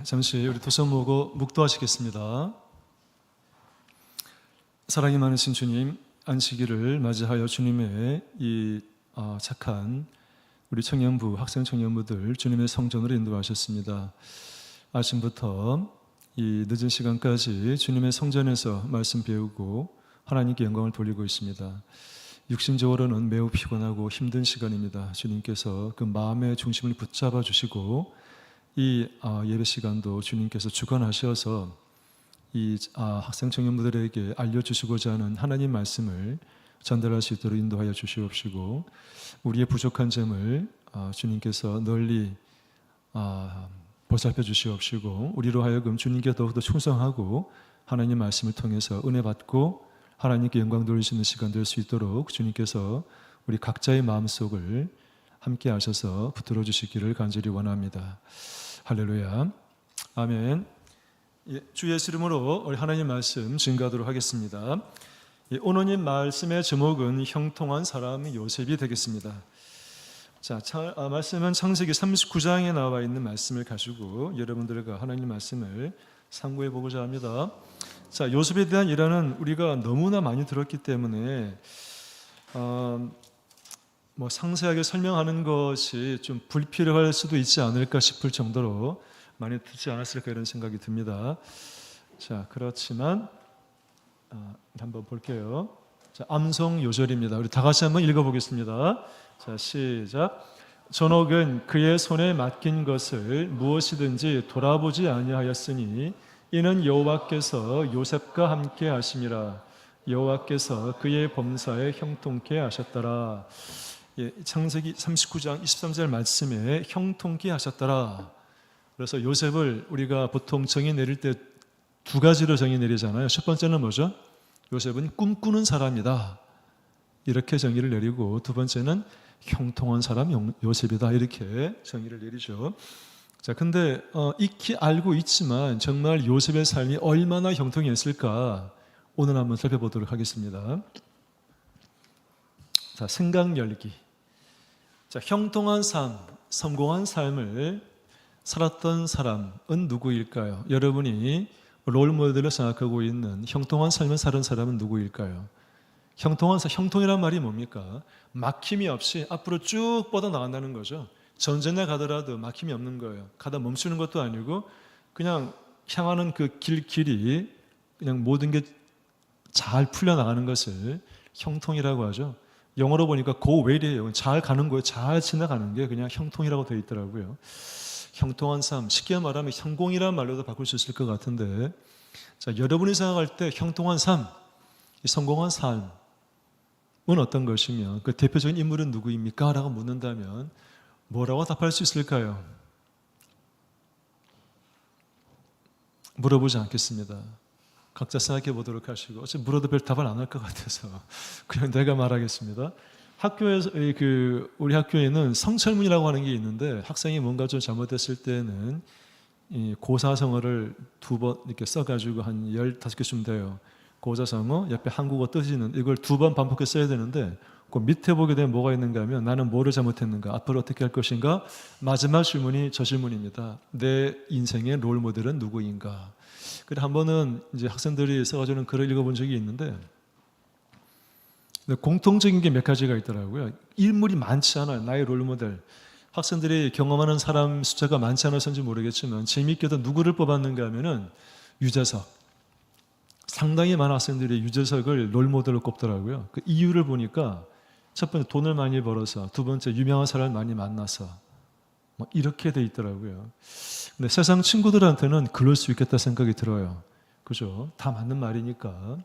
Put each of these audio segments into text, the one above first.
잠시 우리 두 손 모으고 묵도하시겠습니다. 사랑이 많으신 주님, 안식일을 맞이하여 주님의 이 착한 우리 청년부, 학생 청년부들 주님의 성전으로 인도하셨습니다. 아침부터 이 늦은 시간까지 주님의 성전에서 말씀 배우고 하나님께 영광을 돌리고 있습니다. 육신적으로는 매우 피곤하고 힘든 시간입니다. 주님께서 그 마음의 중심을 붙잡아 주시고 이 예배 시간도 주님께서 주관하셔서 이 학생 청년부들에게 알려주시고자 하는 하나님 말씀을 전달할 수 있도록 인도하여 주시옵시고, 우리의 부족한 점을 주님께서 널리 보살펴 주시옵시고, 우리로 하여금 주님께 더욱더 충성하고 하나님 말씀을 통해서 은혜 받고 하나님께 영광 돌리시는 시간 될 수 있도록 주님께서 우리 각자의 마음속을 함께 하셔서 붙들어 주시기를 간절히 원합니다. 할렐루야. 아멘. 주 예수 이름으로 우리 하나님 말씀 증거하도록 하겠습니다. 오늘 말씀의 제목은 형통한 사람 요셉이 되겠습니다. 자, 말씀은 창세기 39장에 나와 있는 말씀을 가지고 여러분들과 하나님 말씀을 상고해 보고자 합니다. 자, 요셉에 대한 일화는 우리가 너무나 많이 들었기 때문에 상세하게 설명하는 것이 좀 불필요할 수도 있지 않을까 싶을 정도로 많이 듣지 않았을까 이런 생각이 듭니다. 자, 그렇지만 한번 볼게요. 자, 암송 요절입니다. 우리 다 같이 한번 읽어보겠습니다. 자, 시작. 전옥은 그의 손에 맡긴 것을 무엇이든지 돌아보지 아니하였으니 이는 여호와께서 요셉과 함께 하심이라. 여호와께서 그의 범사에 형통케 하셨더라. 창세기 39장 23절 말씀에 형통케 하셨더라. 그래서 요셉을 우리가 보통 정의 내릴 때 두 가지로 정의 내리잖아요. 첫 번째는 뭐죠? 요셉은 꿈꾸는 사람이다, 이렇게 정의를 내리고, 두 번째는 형통한 사람 요셉이다, 이렇게 정의를 내리죠. 자, 근데 익히 알고 있지만 정말 요셉의 삶이 얼마나 형통했을까 오늘 한번 살펴보도록 하겠습니다. 자, 생각 열기. 자, 형통한 삶, 성공한 삶을 살았던 사람은 누구일까요? 여러분이 롤모델로 생각하고 있는 형통한 삶을 사는 사람은 누구일까요? 형통이란 말이 뭡니까? 막힘이 없이 앞으로 쭉 뻗어나간다는 거죠. 전쟁에 가더라도 막힘이 없는 거예요. 가다 멈추는 것도 아니고 그냥 향하는 그 길이 그냥 모든 게 잘 풀려나가는 것을 형통이라고 하죠. 영어로 보니까 go well이에요. 잘 가는 거예요. 잘 지나가는 게 그냥 형통이라고 되어 있더라고요. 형통한 삶, 쉽게 말하면 성공이라는 말로도 바꿀 수 있을 것 같은데, 자, 여러분이 생각할 때 형통한 삶, 이 성공한 삶은 어떤 것이며 그 대표적인 인물은 누구입니까? 라고 묻는다면 뭐라고 답할 수 있을까요? 물어보지 않겠습니다. 각자 생각해 보도록 하시고, 어차피 물어도 별 답을 안 할 것 같아서 그냥 내가 말하겠습니다. 학교에서 우리 학교에는 성철문이라고 하는 게 있는데, 학생이 뭔가 좀 잘못했을 때는 이 고사성어를 두 번 이렇게 써가지고 한 15개쯤 돼요. 고사성어 옆에 한국어 뜻이는 이걸 두 번 반복해 써야 되는데, 그 밑에 보게 되면 뭐가 있는가 하면 나는 뭐를 잘못했는가, 앞으로 어떻게 할 것인가, 마지막 질문이 저 질문입니다. 내 인생의 롤 모델은 누구인가. 그래, 한 번은 이제 학생들이 써가지고는 글을 읽어본 적이 있는데, 공통적인 게 몇 가지가 있더라고요. 인물이 많지 않아요. 나의 롤모델. 학생들이 경험하는 사람 숫자가 많지 않아서인지 모르겠지만 재미있게도 누구를 뽑았는가 하면은 유재석. 상당히 많은 학생들이 유재석을 롤모델로 꼽더라고요. 그 이유를 보니까 첫 번째 돈을 많이 벌어서, 두 번째 유명한 사람을 많이 만나서, 이렇게 돼 있더라고요. 근데 세상 친구들한테는 그럴 수 있겠다 생각이 들어요. 그죠? 다 맞는 말이니까.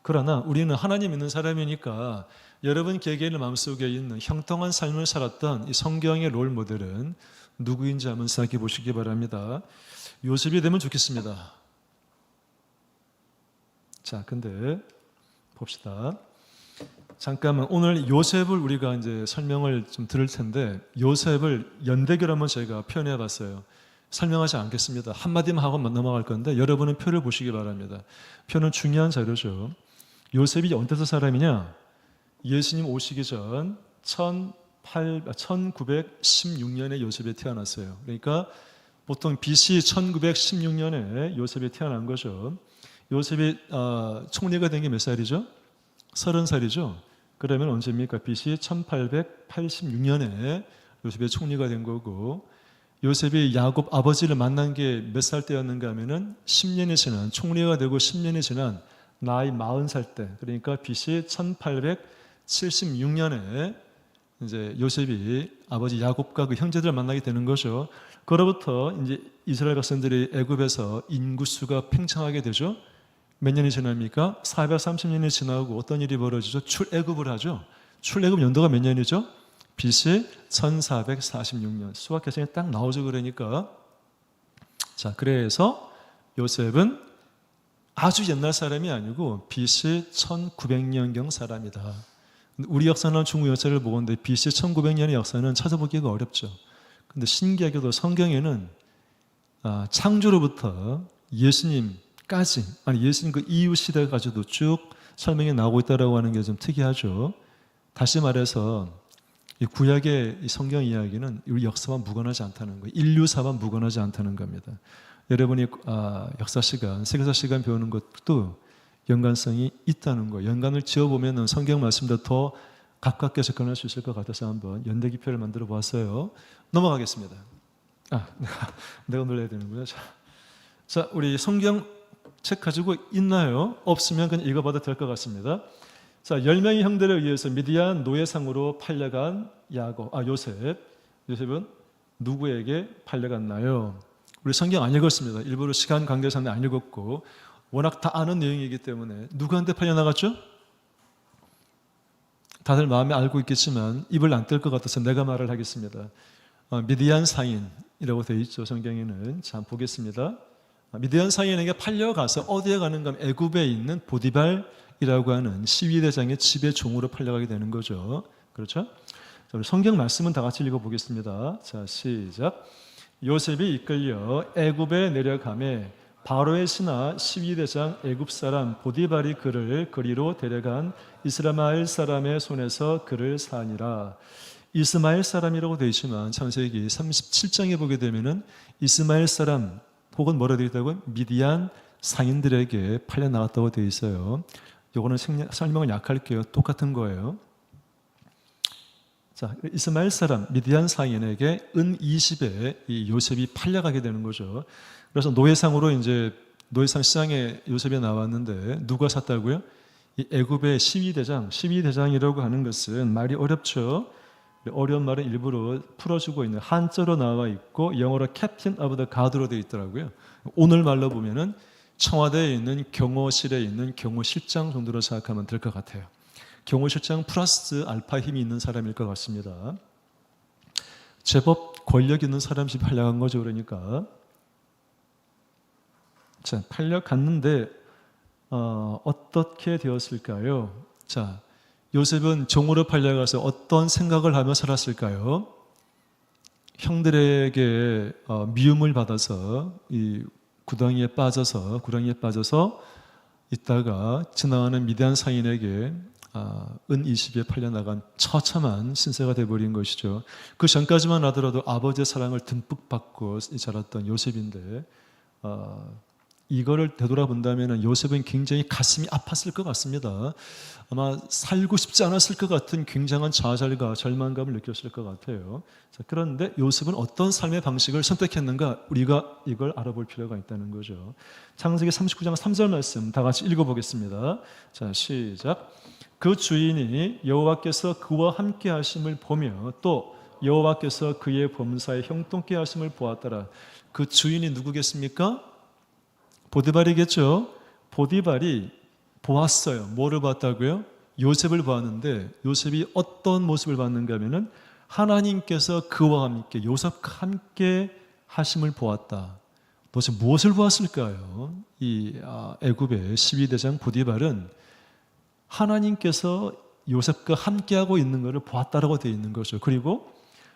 그러나 우리는 하나님 믿는 사람이니까 여러분 개개인의 마음속에 있는 형통한 삶을 살았던 이 성경의 롤 모델은 누구인지 한번 생각해 보시기 바랍니다. 요셉이 되면 좋겠습니다. 자, 근데 봅시다. 잠깐만, 오늘 요셉을 우리가 이제 설명을 좀 들을 텐데, 요셉을 연대교로 한번 제가 표현해 봤어요. 설명하지 않겠습니다. 한마디만 하고 넘어갈 건데 여러분은 표를 보시기 바랍니다. 표는 중요한 자료죠. 요셉이 언제서 사람이냐? 예수님 오시기 전 1916년에 요셉이 태어났어요. 그러니까 보통 BC 1916년에 요셉이 태어난 거죠. 요셉이 총리가 된 게 몇 살이죠? 30살이죠. 그러면 언제입니까? BC 1886년에 요셉이 총리가 된 거고, 요셉이 야곱 아버지를 만난 게 몇 살 때였는가 하면은 10년이 지난, 총리가 되고 10년이 지난 나이 40살 때, 그러니까 BC 1876년에 이제 요셉이 아버지 야곱과 그 형제들을 만나게 되는 거죠. 그로부터 이제 이스라엘 백성들이 애굽에서 인구수가 팽창하게 되죠. 몇 년이 지납니까? 430년이 지나고 어떤 일이 벌어지죠? 출애굽을 하죠. 출애굽 연도가 몇 년이죠? BC 1446년. 수학 계산이 딱 나오죠. 그러니까 자, 그래서 요셉은 아주 옛날 사람이 아니고 BC 1900년경 사람이다. 우리 역사나 중국 역사를 보건대 BC 1900년의 역사는 찾아보기가 어렵죠. 근데 신기하게도 성경에는 창조로부터 예수님까지, 아니 예수님 그 이후 시대까지도 쭉 설명이 나오고 있다고 하는 게 좀 특이하죠. 다시 말해서 이 구약의 이 성경 이야기는 우리 역사와 무관하지 않다는 거예요. 인류사와 무관하지 않다는 겁니다. 여러분이 역사 시간, 세계사 시간 배우는 것도 연관성이 있다는 거예요. 연관을 지어보면 성경 말씀보다 더 가깝게 접근할 수 있을 것 같아서 한번 연대기표를 만들어 보았어요. 넘어가겠습니다. 내가 놀라야 되는구나. 자, 우리 성경 책 가지고 있나요? 없으면 그냥 읽어봐도 될 것 같습니다. 자, 10명의 형들에 의해서 미디안 노예상으로 팔려간 요셉. 요셉은 누구에게 팔려갔나요? 우리 성경 안 읽었습니다. 일부러 시간 관계상 안 읽었고, 워낙 다 아는 내용이기 때문에 누구한테 팔려나갔죠? 다들 마음에 알고 있겠지만 입을 안 뗄 것 같아서 내가 말을 하겠습니다. 미디안 상인이라고 되어 있죠. 성경에는. 자, 보겠습니다. 미디안 상인에게 팔려가서 어디에 가는가 하면 애굽에 있는 보디발이라고 하는 시위대장의 집에 종으로 팔려가게 되는 거죠. 그렇죠? 자, 우리 성경 말씀은 다 같이 읽어보겠습니다. 자, 시작. 요셉이 이끌려 애굽에 내려가매 바로의 신하 시위대장 애굽 사람 보디발이 그를 거리로 데려간 이스마엘 사람의 손에서 그를 사니라. 이스마엘 사람이라고 되어 있지만 창세기 37장에 보게 되면은 이스마엘 사람 혹은 뭐라 되어 있다고요? 미디안 상인들에게 팔려 나갔다고 되어 있어요. 요거는 설명을 약할게요. 똑같은 거예요. 자, 이스마엘 사람 미디안 상인에게 은 20에 이 요셉이 팔려가게 되는 거죠. 그래서 노예상으로 이제 노예상 시장에 요셉이 나왔는데 누가 샀다고요? 이 애굽의 시위대장이라고 하는 것은 말이 어렵죠. 어려운 말은 일부러 풀어주고 있는 한자로 나와 있고 영어로 Captain of the Guard로 되어 있더라고요. 오늘 말로 보면은 청와대에 있는 경호실에 있는 경호실장 정도로 생각하면 될 것 같아요. 경호실장 플러스 알파 힘이 있는 사람일 것 같습니다. 제법 권력 있는 사람 집 팔려간 거죠. 그러니까 자, 팔려갔는데 어떻게 되었을까요? 자, 요셉은 종으로 팔려가서 어떤 생각을 하며 살았을까요? 형들에게 미움을 받아서 이 구덩이에 빠져서 있다가 지나가는 미디안 상인에게 은 20에 팔려나간 처참한 신세가 되어버린 것이죠. 그 전까지만 하더라도 아버지의 사랑을 듬뿍 받고 자랐던 요셉인데 이거를 되돌아본다면 요셉은 굉장히 가슴이 아팠을 것 같습니다. 아마 살고 싶지 않았을 것 같은 굉장한 좌절과 절망감을 느꼈을 것 같아요. 자, 그런데 요셉은 어떤 삶의 방식을 선택했는가 우리가 이걸 알아볼 필요가 있다는 거죠. 창세기 39장 3절 말씀 다 같이 읽어보겠습니다. 자, 시작. 그 주인이 여호와께서 그와 함께 하심을 보며 또 여호와께서 그의 범사에 형통케 하심을 보았더라. 그 주인이 누구겠습니까? 보디발이겠죠. 보디발이 보았어요. 뭐를 봤다고요? 요셉을 보았는데 요셉이 어떤 모습을 봤는가 하면은 하나님께서 그와 함께 요셉과 함께 하심을 보았다. 도대체 무엇을 보았을까요? 이 애굽의 시위대장 보디발은 하나님께서 요셉과 함께하고 있는 것을 보았다라고 되어 있는 거죠. 그리고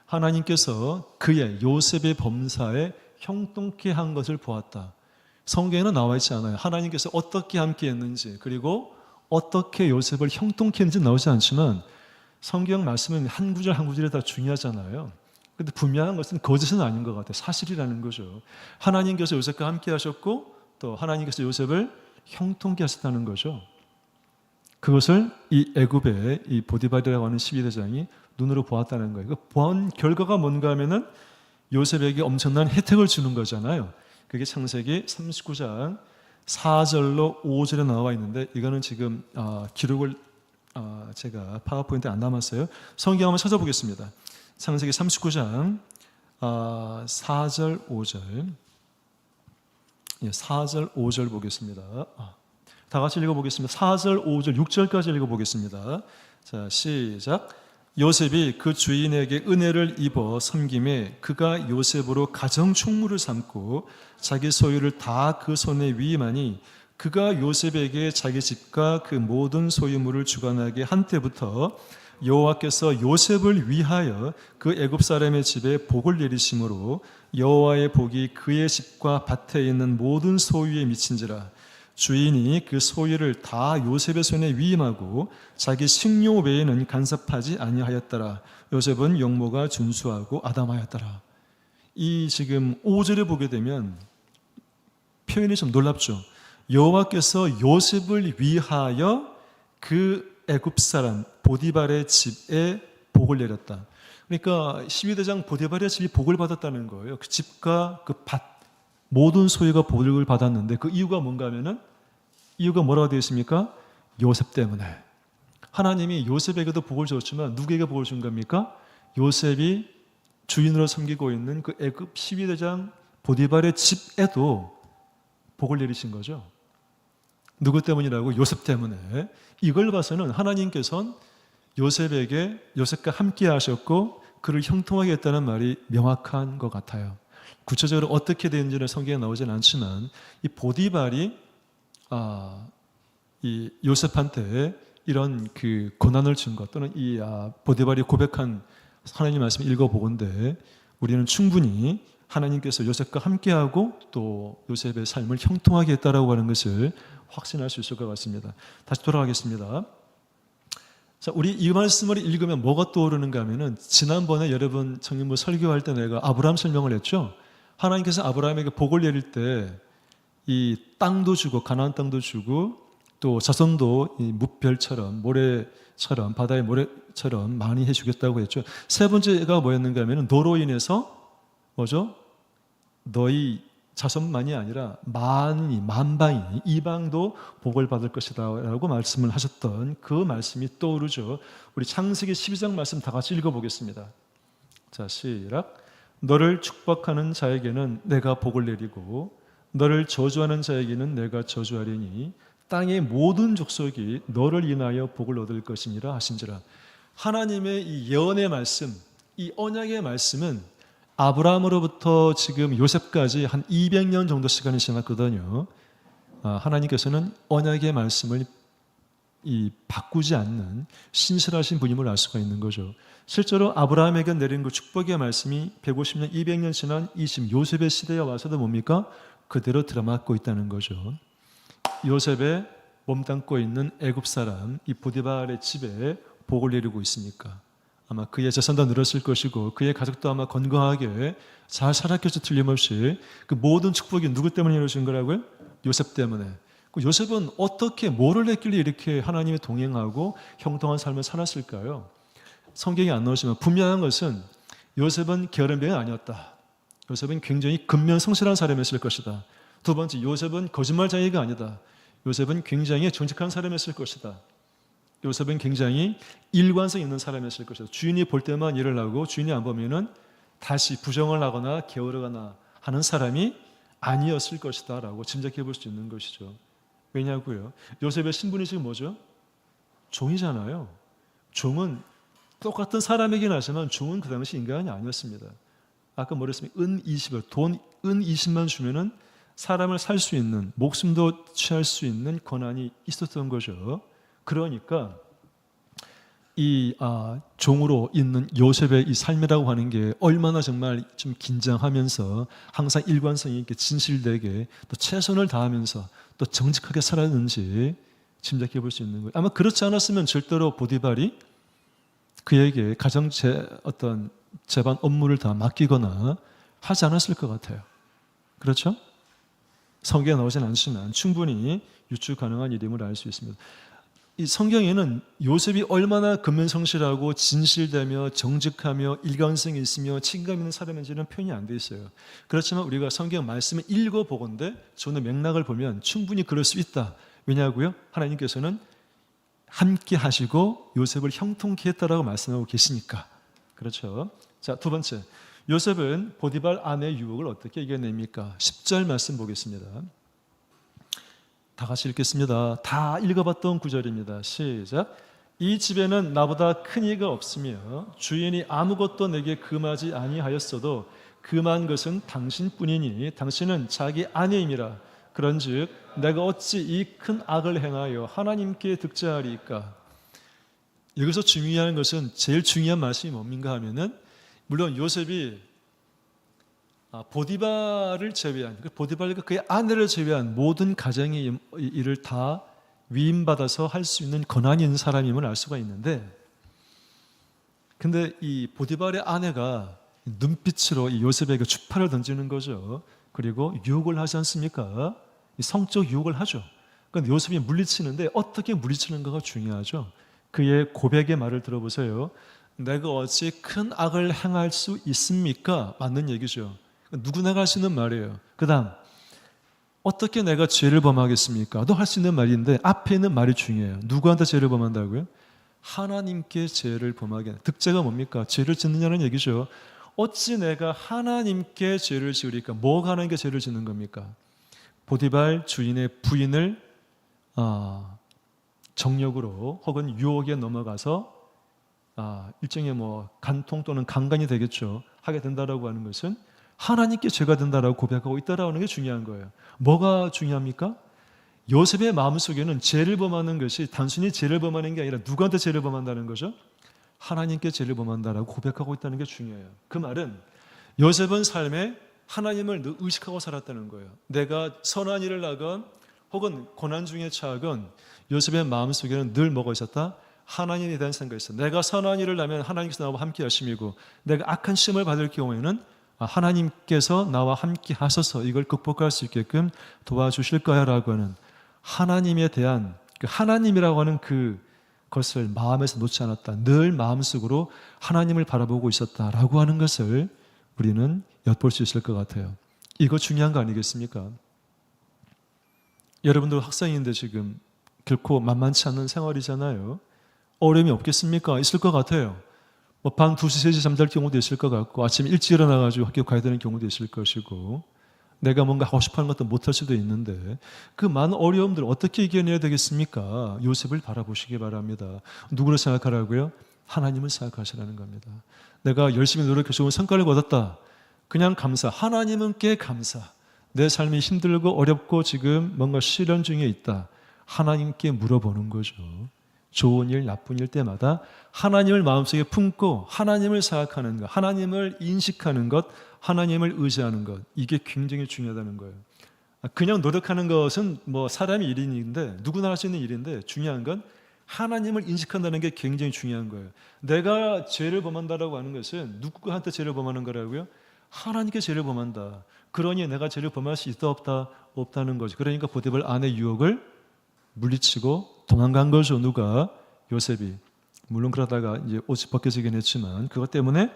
하나님께서 그의 요셉의 범사에 형통케 한 것을 보았다. 성경에는 나와 있지 않아요. 하나님께서 어떻게 함께 했는지 그리고 어떻게 요셉을 형통케 했는지 나오지 않지만 성경 말씀은 한 구절 한 구절이 다 중요하잖아요. 근데 분명한 것은 거짓은 아닌 것 같아요. 사실이라는 거죠. 하나님께서 요셉과 함께 하셨고 또 하나님께서 요셉을 형통케 하셨다는 거죠. 그것을 이 애굽의 이 보디발이라고 하는 12대장이 눈으로 보았다는 거예요. 그 본 결과가 뭔가 하면은 요셉에게 엄청난 혜택을 주는 거잖아요. 그게 창세기 39장 4절로 5절에 나와 있는데 이거는 지금 기록을 제가 파워포인트에 안 남았어요. 성경 한번 찾아보겠습니다. 창세기 39장 4절 5절 4절 5절 보겠습니다. 다 같이 읽어보겠습니다. 4절 5절 6절까지 읽어보겠습니다. 자, 시작. 요셉이 그 주인에게 은혜를 입어 섬김에 그가 요셉으로 가정 충무를 삼고 자기 소유를 다 그 손에 위임하니 그가 요셉에게 자기 집과 그 모든 소유물을 주관하게 한 때부터 여호와께서 요셉을 위하여 그 애굽 사람의 집에 복을 내리심으로 여호와의 복이 그의 집과 밭에 있는 모든 소유에 미친지라. 주인이 그 소유를 다 요셉의 손에 위임하고 자기 식료 외에는 간섭하지 아니하였더라. 요셉은 용모가 준수하고 아담하였더라. 이 지금 5절에 보게 되면 표현이 좀 놀랍죠. 여호와께서 요셉을 위하여 그 애굽 사람 보디발의 집에 복을 내렸다. 그러니까 12대장 보디발의 집이 복을 받았다는 거예요. 그 집과 그 밭 모든 소유가 복을 받았는데 그 이유가 뭔가 하면은 이유가 뭐라고 되어 있습니까? 요셉 때문에. 하나님이 요셉에게도 복을 줬지만 누구에게 복을 준 겁니까? 요셉이 주인으로 섬기고 있는 그 애굽 12대장 보디발의 집에도 복을 내리신 거죠. 누구 때문이라고? 요셉 때문에. 이걸 봐서는 하나님께서는 요셉과 함께 하셨고 그를 형통하게 했다는 말이 명확한 것 같아요. 구체적으로 어떻게 되는지는 성경에 나오진 않지만 이 보디발이 이 요셉한테 이런 그 고난을 준 것 또는 이 보디발이 고백한 하나님 말씀을 읽어보건대 우리는 충분히 하나님께서 요셉과 함께하고 또 요셉의 삶을 형통하게 했다라고 하는 것을 확신할 수 있을 것 같습니다. 다시 돌아가겠습니다. 자, 우리 이 말씀을 읽으면 뭐가 떠오르는가 하면은 지난번에 여러분 청년부 설교할 때 내가 아브라함 설명을 했죠. 하나님께서 아브라함에게 복을 내릴 때 이 땅도 주고 가나안 땅도 주고 또 자손도 이 무별처럼 모래처럼 바다의 모래처럼 많이 해주겠다고 했죠. 세 번째가 뭐였는가 하면은 너로 인해서 뭐죠? 너희 자손만이 아니라 만방이 이방도 복을 받을 것이다 라고 말씀을 하셨던 그 말씀이 떠오르죠. 우리 창세기 12장 말씀 다 같이 읽어보겠습니다. 자, 시작. 너를 축복하는 자에게는 내가 복을 내리고 너를 저주하는 자에게는 내가 저주하리니 땅의 모든 족속이 너를 인하여 복을 얻을 것이니라 하신지라. 하나님의 이 예언의 말씀, 이 언약의 말씀은 아브라함으로부터 지금 요셉까지 한 200년 정도 시간이 지났거든요. 하나님께서는 언약의 말씀을 바꾸지 않는 신실하신 분임을 알 수가 있는 거죠. 실제로 아브라함에게 내린 그 축복의 말씀이 150년, 200년 지난 이 지금 요셉의 시대에 와서도 뭡니까? 그대로 들어맞고 있다는 거죠. 요셉의 몸담고 있는 애굽 사람 이 보디발의 집에 복을 내리고 있으니까 아마 그의 재산도 늘었을 것이고 그의 가족도 아마 건강하게 잘 살았겠죠. 틀림없이. 그 모든 축복이 누구 때문에 이루어진 거라고요? 요셉 때문에. 요셉은 어떻게 뭐를 했길래 이렇게 하나님이 동행하고 형통한 삶을 살았을까요? 성경에 안 나오지만 분명한 것은 요셉은 게으름병이 아니었다. 요셉은 굉장히 근면성실한 사람이었을 것이다. 두 번째, 요셉은 거짓말쟁이가 아니다. 요셉은 굉장히 정직한 사람이었을 것이다. 요셉은 굉장히 일관성 있는 사람이었을 것이다. 주인이 볼 때만 일을 하고 주인이 안 보면은 다시 부정을 하거나 게으르거나 하는 사람이 아니었을 것이다 라고 짐작해 볼 수 있는 것이죠. 왜냐고요? 요셉의 신분이 지금 뭐죠? 종이잖아요. 종은 똑같은 사람이긴 하지만 종은 그 당시 인간이 아니었습니다. 아까 뭐랬습니까? 은 20을 돈 은 20만 주면은 사람을 살 수 있는 목숨도 취할 수 있는 권한이 있었던 거죠. 그러니까 이 종으로 있는 요셉의 이 삶이라고 하는 게 얼마나 정말 좀 긴장하면서 항상 일관성 있게 진실되게 또 최선을 다하면서 또 정직하게 살았는지 짐작해 볼 수 있는 거예요. 아마 그렇지 않았으면 절대로 보디발이 그에게 가장 어떤 재반 업무를 다 맡기거나 하지 않았을 것 같아요. 그렇죠? 성경에 나오진 않지만 충분히 유추 가능한 일임을 알 수 있습니다. 이 성경에는 요셉이 얼마나 근면성실하고 진실되며 정직하며 일관성이 있으며 책임감 있는 사람인지는 표현이 안 돼 있어요. 그렇지만 우리가 성경 말씀을 읽어보건대 저는 맥락을 보면 충분히 그럴 수 있다. 왜냐고요? 하나님께서는 함께 하시고 요셉을 형통케 했다라고 말씀하고 계시니까. 그렇죠? 자, 두 번째. 요셉은 보디발 아내의 유혹을 어떻게 이겨냅니까? 10절 말씀 보겠습니다. 다 같이 읽겠습니다. 다 읽어봤던 구절입니다. 시작. 이 집에는 나보다 큰 이가 없으며 주인이 아무것도 내게 금하지 아니하였어도 금한 것은 당신뿐이니 당신은 자기 아내임이라. 그런즉 내가 어찌 이 큰 악을 행하여 하나님께 득죄하리이까. 여기서 중요한 것은 제일 중요한 말씀이 뭡니까 하면은 물론 요셉이 보디발을 제외한, 보디발과 그의 아내를 제외한 모든 가정의 일을 다 위임받아서 할 수 있는 권한이 있는 사람임을 알 수가 있는데, 근데 이 보디발의 아내가 눈빛으로 이 요셉에게 추파를 던지는 거죠. 그리고 유혹을 하지 않습니까? 성적 유혹을 하죠. 그런데 요셉이 물리치는데 어떻게 물리치는가가 중요하죠. 그의 고백의 말을 들어보세요. 내가 어찌 큰 악을 행할 수 있습니까? 맞는 얘기죠. 누구나 할 수 있는 말이에요. 그 다음 어떻게 내가 죄를 범하겠습니까? 도 할 수 있는 말인데 앞에 있는 말이 중요해요. 누구한테 죄를 범한다고요? 하나님께 죄를 범하게. 득죄가 뭡니까? 죄를 짓느냐는 얘기죠. 어찌 내가 하나님께 죄를 지으리까? 뭐가 하나님께 죄를 짓는 겁니까? 보디발 주인의 부인을 정력으로 혹은 유혹에 넘어가서 일종의 간통 또는 강간이 되겠죠. 하게 된다라고 하는 것은 하나님께 죄가 된다라고 고백하고 있다라는 게 중요한 거예요. 뭐가 중요합니까? 요셉의 마음속에는 죄를 범하는 것이 단순히 죄를 범하는 게 아니라 누구한테 죄를 범한다는 거죠? 하나님께 죄를 범한다라고 고백하고 있다는 게 중요해요. 그 말은 요셉은 삶에 하나님을 늘 의식하고 살았다는 거예요. 내가 선한 일을 하건 혹은 고난 중에 처하건 요셉의 마음속에는 늘 뭐가 있었다? 하나님에 대한 생각이 있어. 내가 선한 일을 하면 하나님께서 나와 함께 하심이고 내가 악한 시험을 받을 경우에는 하나님께서 나와 함께 하셔서 이걸 극복할 수 있게끔 도와주실 거야 라고 하는 하나님에 대한 그 하나님이라고 하는 그것을 마음에서 놓지 않았다. 늘 마음속으로 하나님을 바라보고 있었다라고 하는 것을 우리는 엿볼 수 있을 것 같아요. 이거 중요한 거 아니겠습니까? 여러분들 학생인데 지금 결코 만만치 않은 생활이잖아요. 어려움이 없겠습니까? 있을 것 같아요. 밤 2시, 3시 잠잘 경우도 있을 것 같고 아침 일찍 일어나가지고 학교 가야 되는 경우도 있을 것이고 내가 뭔가 하고 싶어하는 것도 못할 수도 있는데 그 많은 어려움들 어떻게 이겨내야 되겠습니까? 요셉을 바라보시기 바랍니다. 누구를 생각하라고요? 하나님을 생각하시라는 겁니다. 내가 열심히 노력해서 좋은 성과를 거뒀다. 그냥 감사. 하나님께 감사. 내 삶이 힘들고 어렵고 지금 뭔가 시련 중에 있다. 하나님께 물어보는 거죠. 좋은 일, 나쁜 일 때마다 하나님을 마음속에 품고 하나님을 생각하는 것, 하나님을 인식하는 것, 하나님을 의지하는 것. 이게 굉장히 중요하다는 거예요. 그냥 노력하는 것은 사람의 일인데 누구나 할 수 있는 일인데 중요한 건 하나님을 인식한다는 게 굉장히 중요한 거예요. 내가 죄를 범한다라고 하는 것은 누구한테 죄를 범하는 거라고요? 하나님께 죄를 범한다. 그러니 내가 죄를 범할 수 있다 없다? 없다는 거죠. 그러니까 보디발 아내의 유혹을 물리치고 도망간 거죠. 누가? 요셉이. 물론 그러다가 이제 옷이 벗겨지긴 했지만 그것 때문에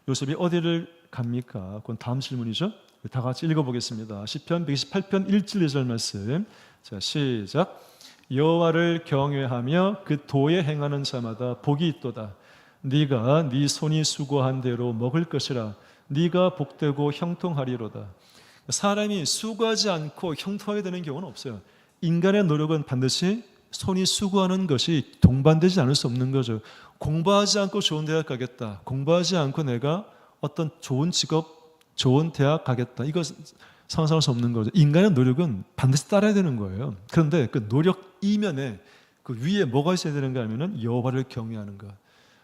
요셉이 어디를 갑니까? 그건 다음 질문이죠. 다 같이 읽어보겠습니다. 시편 128편 1절 2절 말씀. 자, 시작. 여호와를 경외하며 그 도에 행하는 자마다 복이 있도다. 네가 네 손이 수고한 대로 먹을 것이라. 네가 복되고 형통하리로다. 사람이 수고하지 않고 형통하게 되는 경우는 없어요. 인간의 노력은 반드시 손이 수고하는 것이 동반되지 않을 수 없는 거죠. 공부하지 않고 좋은 대학 가겠다. 공부하지 않고 내가 어떤 좋은 직업, 좋은 대학 가겠다. 이거 상상할 수 없는 거죠. 인간의 노력은 반드시 따라야 되는 거예요. 그런데 그 노력 이면에 그 위에 뭐가 있어야 되는가 하면은 여호와를 경외하는 것.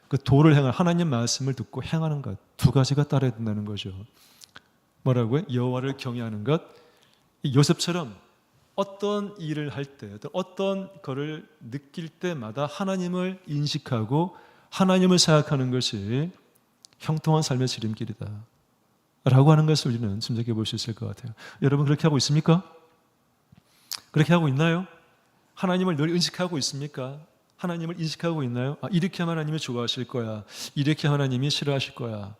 그 도를 행할 하나님 말씀을 듣고 행하는 것. 두 가지가 따라야 된다는 거죠. 뭐라고요? 여호와를 경외하는 것. 요셉처럼 어떤 일을 할 때, 어떤 거를 느낄 때마다 하나님을 인식하고 하나님을 생각하는 것이 형통한 삶의 지름길이다 라고 하는 것을 우리는 짐작해 볼 수 있을 것 같아요. 여러분 그렇게 하고 있습니까? 그렇게 하고 있나요? 하나님을 늘 인식하고 있습니까? 하나님을 인식하고 있나요? 이렇게 하면 하나님이 좋아하실 거야. 이렇게 하나님이 싫어하실 거야.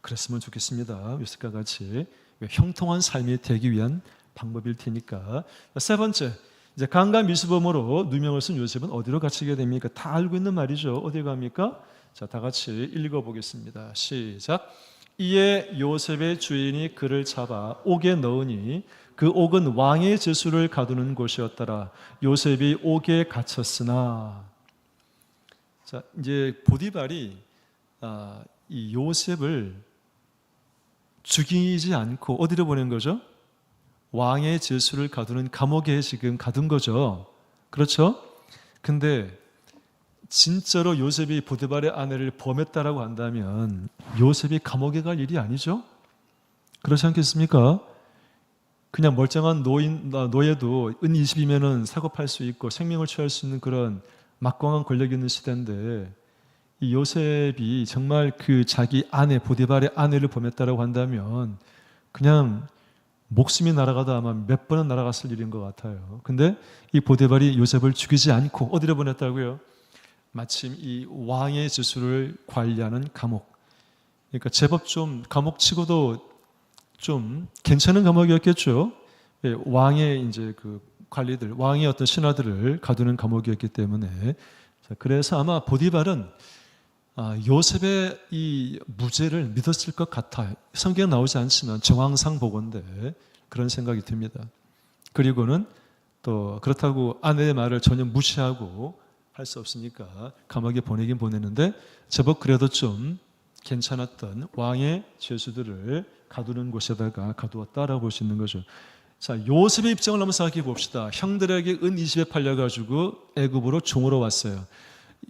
그랬으면 좋겠습니다. 요셉과 같이 형통한 삶이 되기 위한 방법일 테니까. 세 번째, 이제 강간 미수범으로 누명을 쓴 요셉은 어디로 갇히게 됩니까? 다 알고 있는 말이죠. 어디 갑니까? 자, 다 같이 읽어보겠습니다. 시작. 이에 요셉의 주인이 그를 잡아 옥에 넣으니 그 옥은 왕의 제수를 가두는 곳이었더라. 요셉이 옥에 갇혔으나. 자, 이제 보디발이 이 요셉을 죽이지 않고 어디로 보낸 거죠? 왕의 제수를 가두는 감옥에 지금 가둔 거죠. 그렇죠? 근데 진짜로 요셉이 보디발의 아내를 범했다라고 한다면 요셉이 감옥에 갈 일이 아니죠? 그렇지 않겠습니까? 그냥 멀쩡한 노예도 은 20이면은 사고 팔 수 있고 생명을 취할 수 있는 그런 막강한 권력이 있는 시대인데 이 요셉이 정말 그 자기 아내 보디발의 아내를 범했다라고 한다면 그냥 목숨이 날아가도 아마 몇 번은 날아갔을 일인 것 같아요. 근데 이 보디발이 요셉을 죽이지 않고 어디로 보냈다고요? 마침 이 왕의 제수를 관리하는 감옥. 그러니까 제법 좀 감옥치고도 좀 괜찮은 감옥이었겠죠. 왕의 이제 그 관리들, 왕의 어떤 신하들을 가두는 감옥이었기 때문에. 그래서 아마 보디발은 요셉의 이 무죄를 믿었을 것 같아요. 성경에 나오지 않지만 정황상 보건대 그런 생각이 듭니다. 그리고는 또 그렇다고 아내의 말을 전혀 무시하고 할 수 없으니까 감옥에 보내긴 보내는데 제법 그래도 좀 괜찮았던 왕의 죄수들을 가두는 곳에다가 가두었다라고 볼 수 있는 거죠. 자, 요셉의 입장을 한번 생각해 봅시다. 형들에게 은 20에 팔려가지고 애굽으로 종으로 왔어요.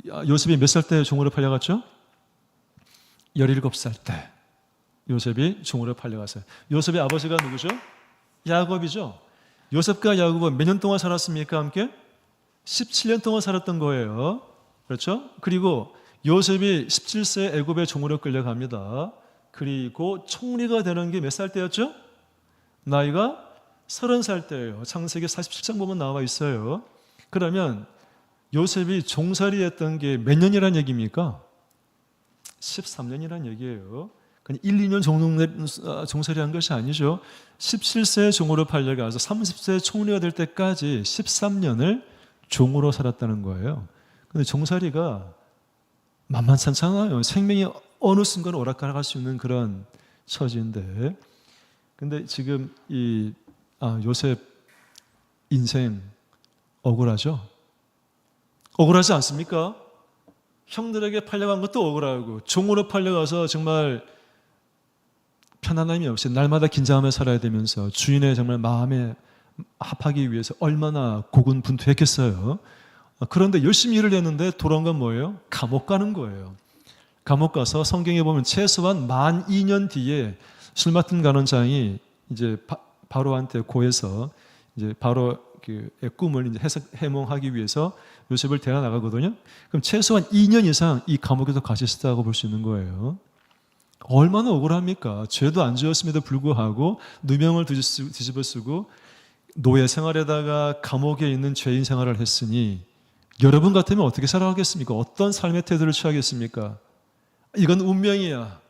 요셉이 몇 살 때 종으로 팔려갔죠? 17살 때 요셉이 종으로 팔려갔어요. 요셉의 아버지가 누구죠? 야곱이죠. 요셉과 야곱은 몇 년 동안 살았습니까? 함께? 17년 동안 살았던 거예요. 그렇죠? 그리고 요셉이 17세 애굽의 종으로 끌려갑니다. 그리고 총리가 되는 게 몇 살 때였죠? 나이가 30살 때예요. 창세기 47장 보면 나와 있어요. 그러면 요셉이 종살이 했던 게 몇 년이란 얘기입니까? 13년이란 얘기예요. 그냥 1, 2년 종살이 한 것이 아니죠. 17세 종으로 팔려가서 30세 총리가 될 때까지 13년을 종으로 살았다는 거예요. 근데 종살이가 만만찮잖아요. 생명이 어느 순간 오락가락할 수 있는 그런 처지인데, 근데 지금 이 요셉 인생 억울하죠? 억울하지 않습니까? 형들에게 팔려간 것도 억울하고 종으로 팔려가서 정말 편안함이 없이 날마다 긴장하며 살아야 되면서 주인의 정말 마음에 합하기 위해서 얼마나 고군분투했겠어요. 그런데 열심히 일을 했는데 돌아온 건 뭐예요? 감옥 가는 거예요. 감옥 가서 성경에 보면 최소한 만 2년 뒤에 술 맡은 간원장이 이제 바로한테 고해서 이제 바로 그 꿈을 이제 해몽하기 위해서 요셉을 데려 나가거든요. 그럼 최소한 2년 이상 이 감옥에서 갇혔다고 볼 수 있는 거예요. 얼마나 억울합니까? 죄도 안 지었음에도 불구하고 누명을 뒤집어 쓰고 노예 생활에다가 감옥에 있는 죄인 생활을 했으니 여러분 같으면 어떻게 살아가겠습니까? 어떤 삶의 태도를 취하겠습니까? 이건 운명이야.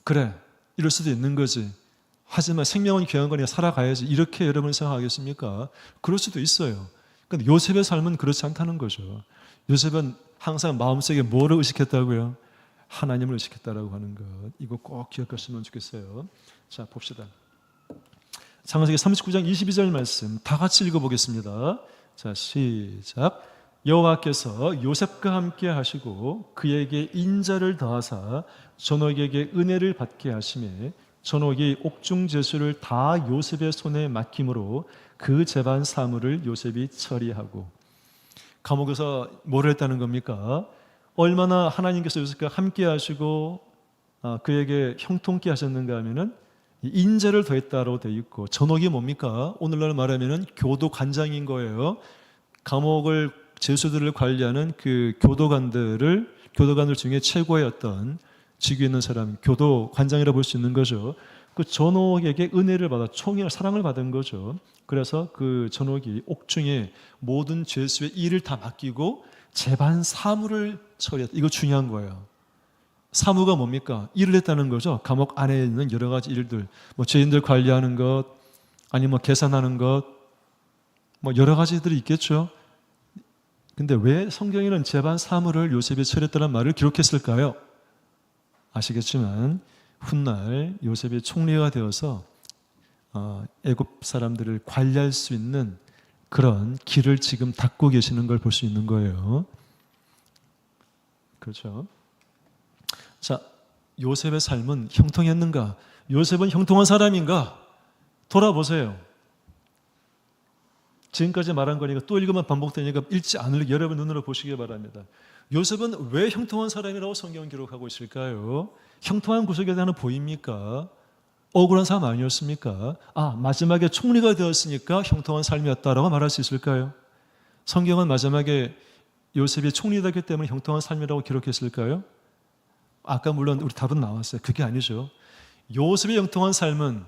그래, 이럴 수도 있는 거지. 하지만 생명은 귀한 거니까 살아가야지. 이렇게 여러분 생각하겠습니까? 그럴 수도 있어요. 근데 요셉의 삶은 그렇지 않다는 거죠. 요셉은 항상 마음속에 뭐를 의식했다고요? 하나님을 의식했다라고 하는 것. 이거 꼭 기억하시면 좋겠어요. 자, 봅시다. 창세기 39장 22절 말씀 다 같이 읽어보겠습니다. 자, 시작. 여호와께서 요셉과 함께 하시고 그에게 인자를 더하사 전옥에게 은혜를 받게 하시매 전옥이 옥중 제수를 다 요셉의 손에 맡김으로 그 재반 사물을 요셉이 처리하고. 감옥에서 뭐를 했다는 겁니까? 얼마나 하나님께서 요셉과 함께 하시고 그에게 형통케 하셨는가 하면은 인자를 더했다로 되어 있고, 전옥이 뭡니까? 오늘날 말하면은 교도관장인 거예요. 감옥을 제수들을 관리하는 그 교도관들 중에 최고의 어떤 직위에 있는 사람, 교도 관장이라 볼 수 있는 거죠. 그 전옥에게 은혜를 받아 총이나 사랑을 받은 거죠. 그래서 그 전옥이 옥중에 모든 죄수의 일을 다 맡기고 재반 사무를 처리했다. 이거 중요한 거예요. 사무가 뭡니까? 일을 했다는 거죠. 감옥 안에 있는 여러 가지 일들, 뭐 죄인들 관리하는 것, 아니면 뭐 계산하는 것, 뭐 여러 가지들이 있겠죠. 근데 왜 성경에는 재반 사무를 요셉이 처리했다는 말을 기록했을까요? 아시겠지만 훗날 요셉이 총리가 되어서 애굽 사람들을 관리할 수 있는 그런 길을 지금 닦고 계시는 걸 볼 수 있는 거예요. 그렇죠? 자, 요셉의 삶은 형통했는가? 요셉은 형통한 사람인가? 돌아보세요. 지금까지 말한 거니까 또 읽으면 반복되니까 읽지 않을 여러분 눈으로 보시기 바랍니다. 요셉은 왜 형통한 사람이라고 성경은 기록하고 있을까요? 형통한 구석에 대한 보입니까? 억울한 사람 아니었습니까? 마지막에 총리가 되었으니까 형통한 삶이었다라고 말할 수 있을까요? 성경은 마지막에 요셉이 총리되기 때문에 형통한 삶이라고 기록했을까요? 아까 물론 우리 답은 나왔어요. 그게 아니죠. 요셉의 형통한 삶은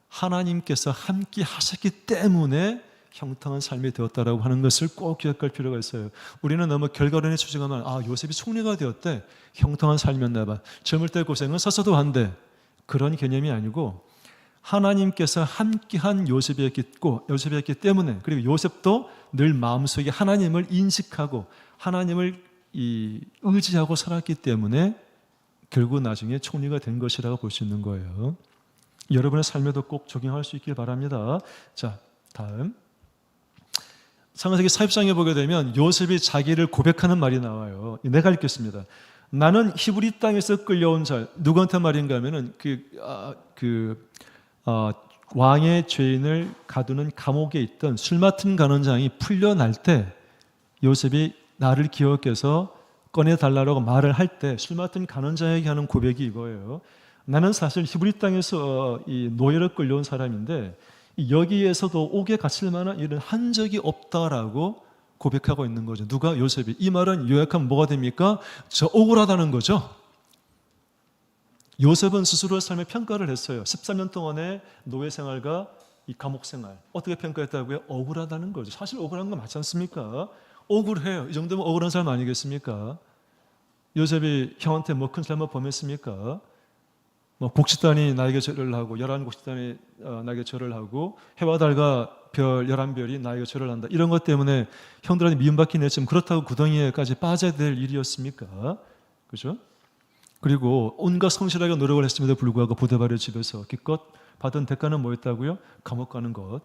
하나님께서 함께 하셨기 때문에 형통한 삶이 되었다라고 하는 것을 꼭 기억할 필요가 있어요. 우리는 너무 결과론에 추정하면 요셉이 총리가 되었대. 형통한 삶이었나 봐. 젊을 때 고생은 서서도 한데 그런 개념이 아니고 하나님께서 함께한 요셉이었기 때문에 그리고 요셉도 늘 마음속에 하나님을 인식하고 하나님을 의지하고 살았기 때문에 결국 나중에 총리가 된 것이라고 볼 수 있는 거예요. 여러분의 삶에도 꼭 적용할 수 있길 바랍니다. 자, 다음. 창세기 40장에 보게 되면 요셉이 자기를 고백하는 말이 나와요. 내가 읽겠습니다. 나는 히브리 땅에서 끌려온 자. 누구한테 말인가 하면은 왕의 죄인을 가두는 감옥에 있던 술 맡은 간원장이 풀려날 때 요셉이 나를 기억해서 꺼내달라고 말을 할 때 술 맡은 간원장에게 하는 고백이 이거예요. 나는 사실 히브리 땅에서 이 노예로 끌려온 사람인데 여기에서도 옥에 갇힐 만한 일은 한 적이 없다라고 고백하고 있는 거죠. 누가? 요셉이. 이 말은 요약하면 뭐가 됩니까? 저 억울하다는 거죠. 요셉은 스스로의 삶에 평가를 했어요. 13년 동안의 노예 생활과 이 감옥 생활. 어떻게 평가했다고요? 억울하다는 거죠. 사실 억울한 거 맞지 않습니까? 억울해요. 이 정도면 억울한 사람 아니겠습니까? 요셉이 형한테 뭐 큰 잘못 범했습니까? 뭐 곡식단이 나에게 절을 하고 11곡식단이 나에게 절을 하고 해와 달과 별 11별이 나에게 절을 한다. 이런 것 때문에 형들한테 미움받긴 했지만 그렇다고 구덩이에까지 빠져야 될 일이었습니까? 그죠? 그리고 온갖 성실하게 노력을 했음에도 불구하고 보디발의 집에서 기껏 받은 대가는 뭐였다고요? 감옥 가는 것.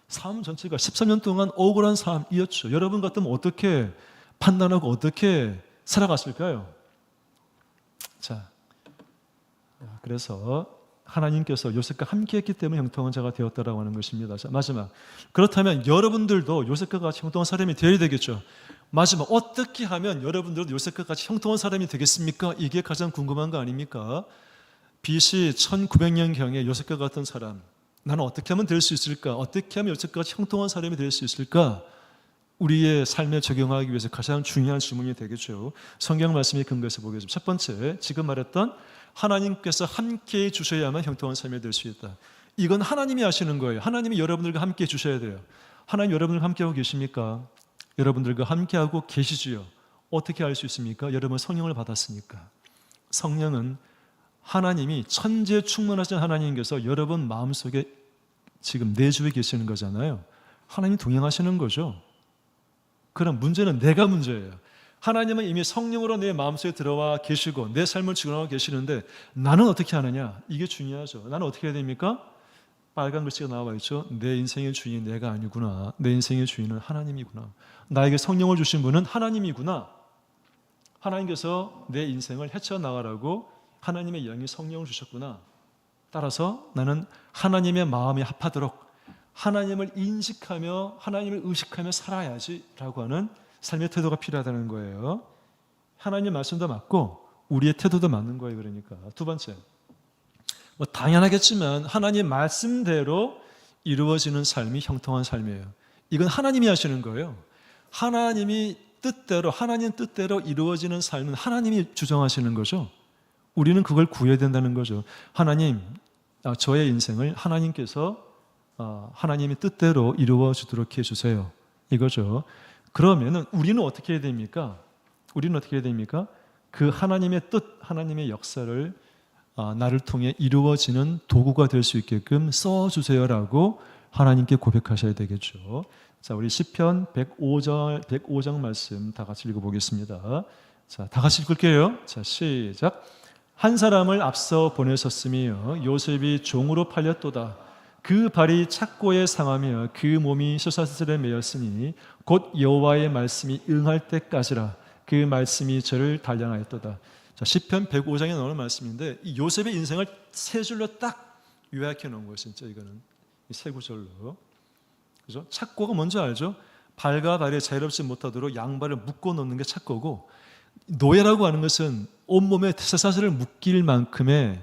삶 전체가 13년 동안 억울한 삶이었죠. 여러분 같으면 어떻게 판단하고 어떻게 살아갔을까요? 자, 그래서 하나님께서 요셉과 함께했기 때문에 형통한 자가 되었다라고 하는 것입니다. 자, 마지막. 그렇다면 여러분들도 요셉과 같이 형통한 사람이 되어야 되겠죠. 마지막, 어떻게 하면 여러분들도 요셉과 같이 형통한 사람이 되겠습니까? 이게 가장 궁금한 거 아닙니까? BC 1900년경에 요셉과 같은 사람, 나는 어떻게 하면 될 수 있을까? 어떻게 하면 요셉과 같이 형통한 사람이 될 수 있을까? 우리의 삶에 적용하기 위해서 가장 중요한 질문이 되겠죠. 성경 말씀에 근거해서 보겠습니다. 첫 번째, 지금 말했던 하나님께서 함께해 주셔야만 형통한 삶이 될 수 있다. 이건 하나님이 하시는 거예요. 하나님이 여러분들과 함께해 주셔야 돼요. 하나님 여러분들과 함께하고 계십니까? 여러분들과 함께하고 계시지요. 어떻게 알 수 있습니까? 여러분 성령을 받았으니까. 성령은 하나님이 천지에 충만하신 하나님께서 여러분 마음속에 지금 내주에 계시는 거잖아요. 하나님이 동행하시는 거죠. 그럼 문제는 내가 문제예요. 하나님은 이미 성령으로 내 마음속에 들어와 계시고 내 삶을 주관하고 계시는데 나는 어떻게 하느냐? 이게 중요하죠. 나는 어떻게 해야 됩니까? 빨간 글씨가 나와 있죠. 내 인생의 주인이 내가 아니구나. 내 인생의 주인은 하나님이구나. 나에게 성령을 주신 분은 하나님이구나. 하나님께서 내 인생을 헤쳐나가라고 하나님의 영이 성령을 주셨구나. 따라서 나는 하나님의 마음에 합하도록 하나님을 인식하며 하나님을 의식하며 살아야지라고 하는 삶의 태도가 필요하다는 거예요. 하나님 말씀도 맞고 우리의 태도도 맞는 거예요. 그러니까 두 번째, 뭐 당연하겠지만 하나님 말씀대로 이루어지는 삶이 형통한 삶이에요. 이건 하나님이 하시는 거예요. 하나님 뜻대로 이루어지는 삶은 하나님이 주정하시는 거죠. 우리는 그걸 구해야 된다는 거죠. 하나님, 저의 인생을 하나님께서 하나님의 뜻대로 이루어 주도록 해주세요. 이거죠. 그러면은 우리는 어떻게 해야 됩니까? 우리는 어떻게 해야 됩니까? 그 하나님의 뜻, 하나님의 역사를 나를 통해 이루어지는 도구가 될 수 있게끔 써주세요라고 하나님께 고백하셔야 되겠죠. 자, 우리 시편 105장 말씀 다 같이 읽어보겠습니다. 자, 다 같이 읽을게요. 자, 시작. 한 사람을 앞서 보내셨으며 요셉이 종으로 팔렸도다. 그 발이 착고에 상하며 그 몸이 쇠사슬에 매였으니 곧 여호와의 말씀이 응할 때까지라. 그 말씀이 저를 단련하였도다. 자, 시편 105장에 나오는 말씀인데 이 요셉의 인생을 세 줄로 딱 요약해 놓은 거예요. 진짜 이거는 세 구절로. 그죠? 착고가 뭔지 알죠? 발과 발이 자유롭지 못하도록 양발을 묶어 놓는 게 착고고, 노예라고 하는 것은 온몸에 쇠사슬을 묶일 만큼의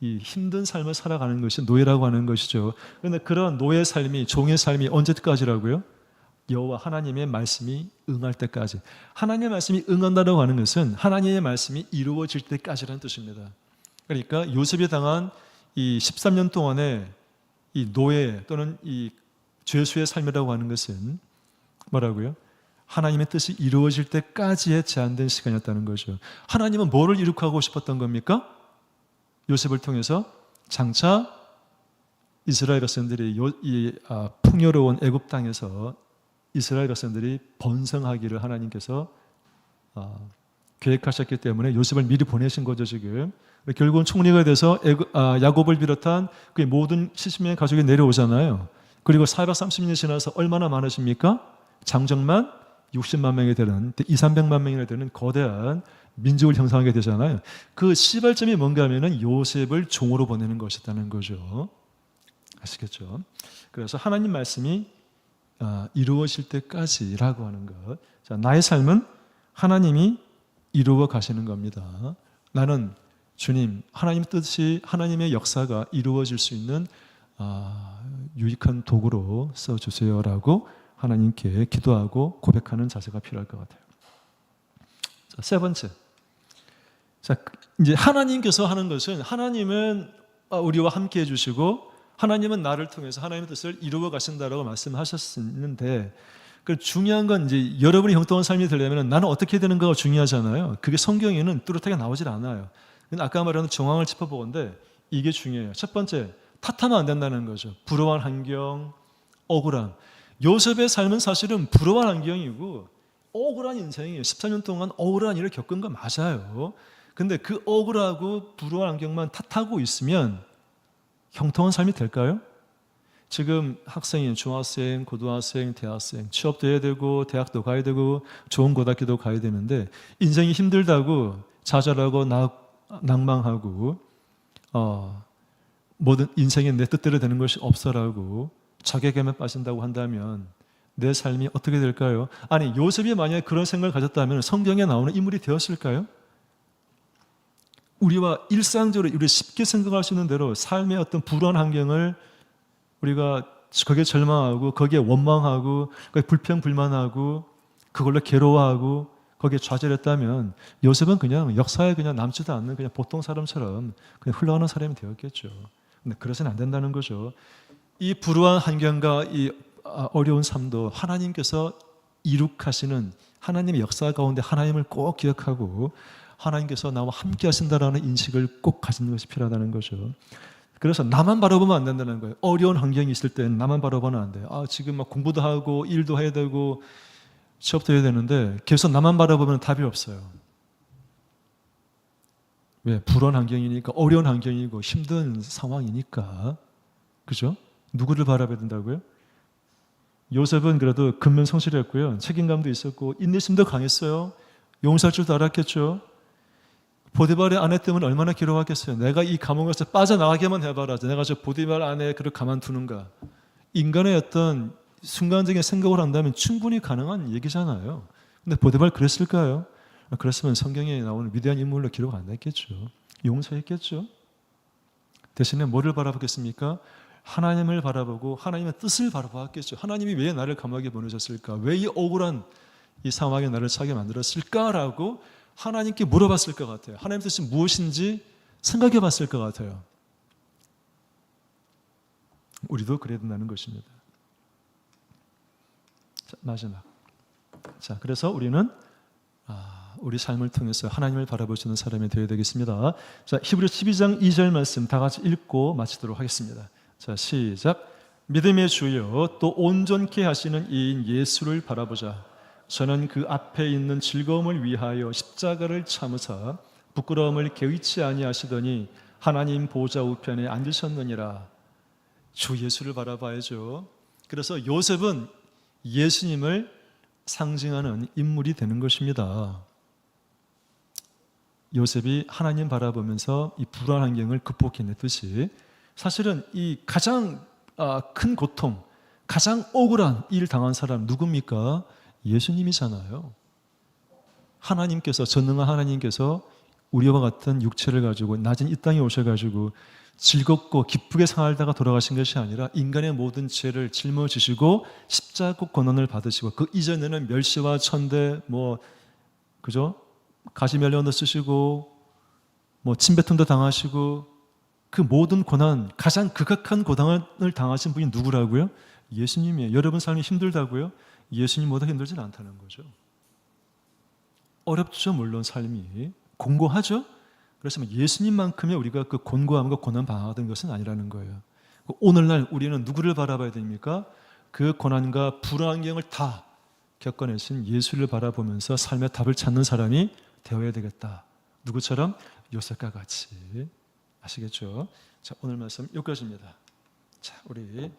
이 힘든 삶을 살아가는 것이 노예라고 하는 것이죠. 그런데 그런 노예 삶이, 종의 삶이 언제까지라고요? 여호와 하나님의 말씀이 응할 때까지. 하나님의 말씀이 응한다고 하는 것은 하나님의 말씀이 이루어질 때까지라는 뜻입니다. 그러니까 요셉이 당한 이 13년 동안의 이 노예 또는 이 죄수의 삶이라고 하는 것은 뭐라고요? 하나님의 뜻이 이루어질 때까지의 제한된 시간이었다는 거죠. 하나님은 뭐를 이룩하고 싶었던 겁니까? 요셉을 통해서 장차 이스라엘 백성들이 풍요로운 애굽 땅에서 이스라엘 백성들이 번성하기를 하나님께서 계획하셨기 때문에 요셉을 미리 보내신 거죠. 지금 결국은 총리가 돼서 야곱을 비롯한 그 모든 70명의 가족이 내려오잖아요. 그리고 430년이 지나서 얼마나 많으십니까? 장정만 60만 명이 되는 200~300만 명이나 되는 거대한 민족을 형성하게 되잖아요. 그 시발점이 뭔가 하면은 요셉을 종으로 보내는 것이었다는 거죠. 아시겠죠? 그래서 하나님 말씀이 이루어질 때까지라고 하는 것. 자, 나의 삶은 하나님이 이루어 가시는 겁니다. 나는 주님, 하나님의 뜻이, 하나님의 역사가 이루어질 수 있는 유익한 도구로 써주세요라고 하나님께 기도하고 고백하는 자세가 필요할 것 같아요. 자, 세 번째. 자, 이제 하나님께서 하는 것은, 하나님은 우리와 함께 해주시고 하나님은 나를 통해서 하나님의 뜻을 이루어 가신다라고 말씀하셨는데, 그 중요한 건 이제 여러분이 형통한 삶이 되려면 나는 어떻게 되는가가 중요하잖아요. 그게 성경에는 뚜렷하게 나오질 않아요. 근데 아까 말한 정황을 짚어보건데 이게 중요해요. 첫 번째, 탓하면 안 된다는 거죠. 불우한 환경, 억울함. 요셉의 삶은 사실은 불우한 환경이고 억울한 인생이에요. 14년 동안 억울한 일을 겪은 거 맞아요. 근데 그 억울하고 불우한 환경만 탓하고 있으면 형통한 삶이 될까요? 지금 학생인 중학생, 고등학생, 대학생 취업도 해야 되고 대학도 가야 되고 좋은 고등학교도 가야 되는데 인생이 힘들다고 좌절하고 낭망하고 모든 인생이 내 뜻대로 되는 것이 없어라고 자괴감에 빠진다고 한다면 내 삶이 어떻게 될까요? 아니, 요셉이 만약에 그런 생각을 가졌다면 성경에 나오는 인물이 되었을까요? 우리와 일상적으로 우리 쉽게 생각할 수 있는 대로 삶의 어떤 불안한 환경을 우리가 거기에 절망하고 거기에 원망하고 거기에 불평불만하고 그걸로 괴로워하고 거기에 좌절했다면 요셉은 그냥 역사에 그냥 남지도 않는 그냥 보통 사람처럼 그냥 흘러가는 사람이 되었겠죠. 근데 그래서는 안 된다는 거죠. 이 불우한 환경과 이 어려운 삶도 하나님께서 이룩하시는 하나님의 역사 가운데 하나님을 꼭 기억하고 하나님께서 나와 함께 하신다라는 인식을 꼭 가지는 것이 필요하다는 거죠. 그래서 나만 바라보면 안 된다는 거예요. 어려운 환경이 있을 때는 나만 바라보면 안 돼요. 지금 막 공부도 하고 일도 해야 되고 취업도 해야 되는데 계속 나만 바라보면 답이 없어요. 왜? 불안한 환경이니까, 어려운 환경이고 힘든 상황이니까. 그죠? 누구를 바라봐야 된다고요? 요셉은 그래도 근면성실했고요. 책임감도 있었고 인내심도 강했어요. 용서할 줄도 알았겠죠. 보디발의 아내 때문에 얼마나 괴로웠겠어요. 내가 이 감옥에서 빠져나가게만 해봐라. 내가 저 보디발 아내 그를 가만두는가. 인간의 어떤 순간적인 생각을 한다면 충분히 가능한 얘기잖아요. 근데 보디발 그랬을까요? 그랬으면 성경에 나오는 위대한 인물로 기록 안 됐겠죠. 용서했겠죠. 대신에 뭐를 바라보겠습니까? 하나님을 바라보고 하나님의 뜻을 바라보았겠죠. 하나님이 왜 나를 감옥에 보내셨을까? 왜 이 억울한 이 상황에 나를 차게 만들었을까라고 하나님께 물어봤을 것 같아요. 하나님의 뜻이 무엇인지 생각해 봤을 것 같아요. 우리도 그래야 된다는 것입니다. 자, 마지막. 자, 그래서 우리는 우리 삶을 통해서 하나님을 바라볼 수 있는 사람이 되어야 되겠습니다. 자, 히브리서 12장 2절 말씀 다 같이 읽고 마치도록 하겠습니다. 자, 시작. 믿음의 주여 또 온전케 하시는 이인 예수를 바라보자. 저는 그 앞에 있는 즐거움을 위하여 십자가를 참으사 부끄러움을 개의치 아니하시더니 하나님 보좌 우편에 앉으셨느니라. 주 예수를 바라봐야죠. 그래서 요셉은 예수님을 상징하는 인물이 되는 것입니다. 요셉이 하나님 바라보면서 이 불안 환경을 극복해냈듯이 사실은 이 가장 큰 고통, 가장 억울한 일 당한 사람 누굽니까? 예수님이잖아요. 하나님께서, 전능한 하나님께서 우리와 같은 육체를 가지고 낮은 이 땅에 오셔가지고 즐겁고 기쁘게 살다가 돌아가신 것이 아니라 인간의 모든 죄를 짊어지시고 십자가 고난을 받으시고 그 이전에는 멸시와 천대 그죠? 가시면련도 쓰시고 침뱉음도 당하시고 그 모든 고난, 가장 극악한 고난을 당하신 분이 누구라고요? 예수님이에요. 여러분 삶이 힘들다고요? 예수님보다 힘들진 않다는 거죠. 어렵죠, 물론 삶이. 공고하죠? 그렇지만 예수님만큼의 우리가 그 곤고함과 고난 방황하던 것은 아니라는 거예요. 오늘날 우리는 누구를 바라봐야 됩니까? 그 고난과 불안경을 다 겪어내신 예수를 바라보면서 삶의 답을 찾는 사람이 되어야 되겠다. 누구처럼? 요셉과 같이. 아시겠죠? 자, 오늘 말씀 여기까지입니다. 자, 우리